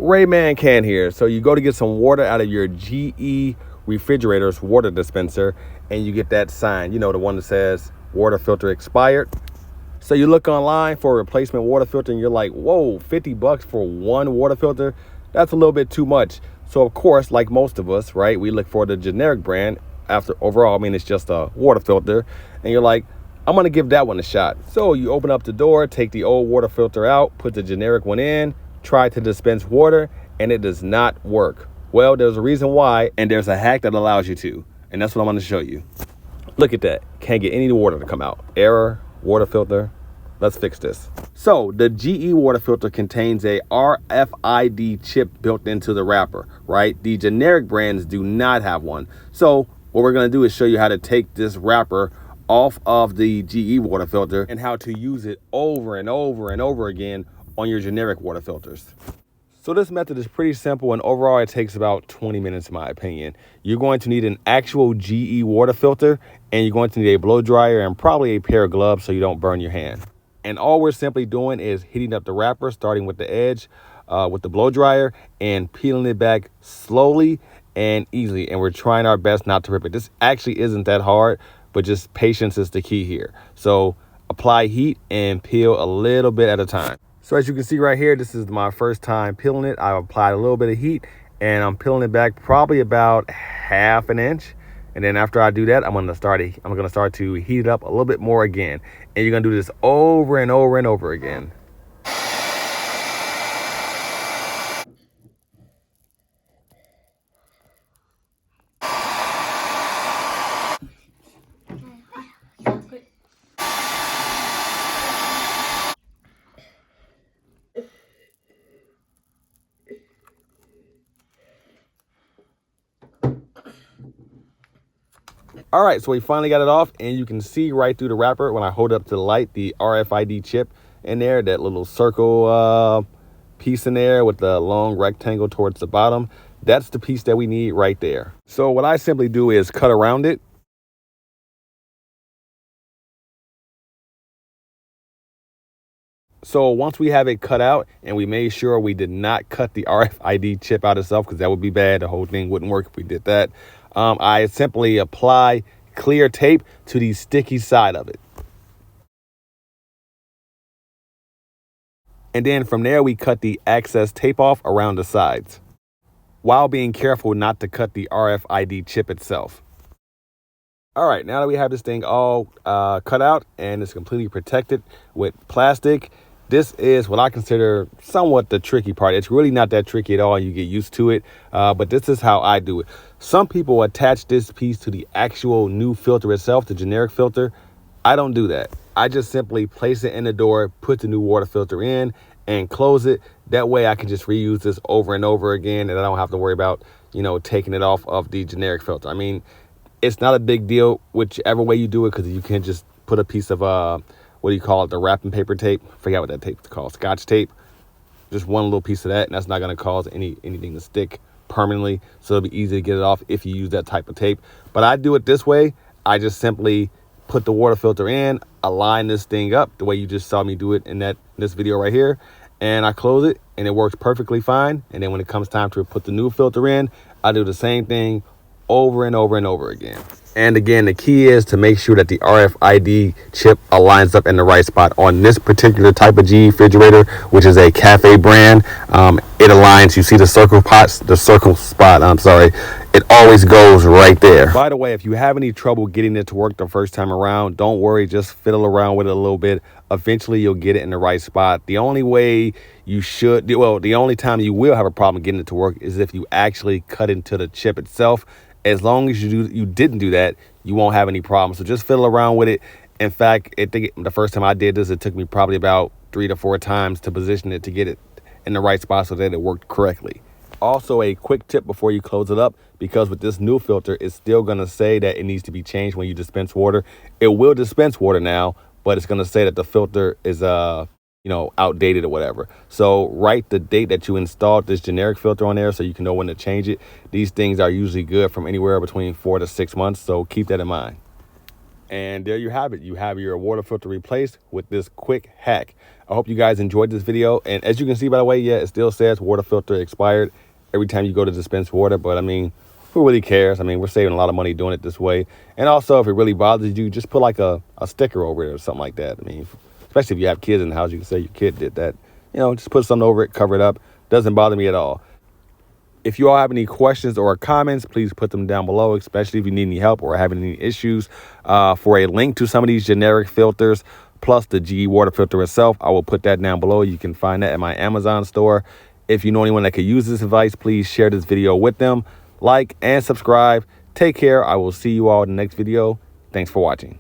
Rayman Can here. So you go to get some water out of your GE refrigerator's water dispenser, and you get that sign, you know, the one that says water filter expired. So you look online for a replacement water filter and you're like, whoa, 50 bucks for one water filter? That's a little bit too much. So of course, like most of us, right, we look for the generic brand. After overall, I mean, it's just a water filter, and you're like, I'm gonna give that one a shot. So you open up the door, take the old water filter out, put the generic one in, try to dispense water, and it does not work. Well, there's a reason why, and there's a hack that allows you to, and that's what I'm going to show you. Look at that. Can't get any water to come out. Error, water filter. Let's fix this. So the GE water filter contains a RFID chip built into the wrapper, right? The generic brands do not have one. So what we're going to do is show you how to take this wrapper off of the GE water filter and how to use it over and over and over again on your generic water filters. So this method is pretty simple, and overall it takes about 20 minutes in my opinion. You're going to need an actual GE water filter, and you're going to need a blow dryer and probably a pair of gloves so you don't burn your hand. And all we're simply doing is heating up the wrapper, starting with the edge with the blow dryer and peeling it back slowly and easily. And we're trying our best not to rip it. This actually isn't that hard, but just patience is the key here. So apply heat and peel a little bit at a time. So as you can see right here, this is my first time peeling it. I've applied a little bit of heat and I'm peeling it back probably about half an inch. And then after I do that, I'm gonna start to heat it up a little bit more again. And you're gonna do this over and over and over again. All right, so we finally got it off, and you can see right through the wrapper when I hold up to the light, the RFID chip in there, that little circle piece in there with the long rectangle towards the bottom. That's the piece that we need right there. So what I simply do is cut around it. So once we have it cut out, and we made sure we did not cut the RFID chip out itself, because that would be bad. The whole thing wouldn't work if we did that. I simply apply clear tape to the sticky side of it. And then from there, we cut the excess tape off around the sides, while being careful not to cut the RFID chip itself. All right, now that we have this thing all cut out and it's completely protected with plastic, this is what I consider somewhat the tricky part. It's really not that tricky at all. You get used to it, but this is how I do it. Some people attach this piece to the actual new filter itself, the generic filter. I don't do that. I just simply place it in the door, put the new water filter in, and close it. That way I can just reuse this over and over again, and I don't have to worry about, you know, taking it off of the generic filter. I mean, it's not a big deal whichever way you do it, because you can just put a piece of what do you call it, the wrapping paper tape? I forget what that tape is called, Scotch tape. Just one little piece of that, and that's not going to cause anything to stick permanently. So it'll be easy to get it off if you use that type of tape. But I do it this way. I just simply put the water filter in, align this thing up the way you just saw me do it in this video right here, and I close it, and it works perfectly fine. And then when it comes time to put the new filter in, I do the same thing over and over and over again. And again, the key is to make sure that the RFID chip aligns up in the right spot. On this particular type of GE refrigerator, which is a cafe brand, it aligns. You see the circle spot, it always goes right there. By the way, if you have any trouble getting it to work the first time around, don't worry, just fiddle around with it a little bit. Eventually you'll get it in the right spot. The only time you will have a problem getting it to work is if you actually cut into the chip itself. As long as you didn't do that, you won't have any problems. So just fiddle around with it. In fact, the first time I did this, it took me probably about 3 to 4 times to position it to get it in the right spot so that it worked correctly. Also, a quick tip before you close it up, because with this new filter, it's still going to say that it needs to be changed when you dispense water. It will dispense water now, but it's going to say that the filter is outdated or whatever. So write the date that you installed this generic filter on there so you can know when to change it. These things are usually good from anywhere between 4 to 6 months, so keep that in mind. And there you have it. You have your water filter replaced with this quick hack. I hope you guys enjoyed this video. And as you can see, by the way, yeah, it still says water filter expired every time you go to dispense water. But I mean, who really cares? I mean, we're saving a lot of money doing it this way. And also, if it really bothers you, just put like a sticker over it or something like that. I mean, especially if you have kids in the house, you can say your kid did that. You know, just put something over it, cover it up. Doesn't bother me at all. If you all have any questions or comments, please put them down below, especially if you need any help or having any issues. For a link to some of these generic filters, plus the GE water filter itself, I will put that down below. You can find that at my Amazon store. If you know anyone that could use this advice, please share this video with them. Like and subscribe. Take care. I will see you all in the next video. Thanks for watching.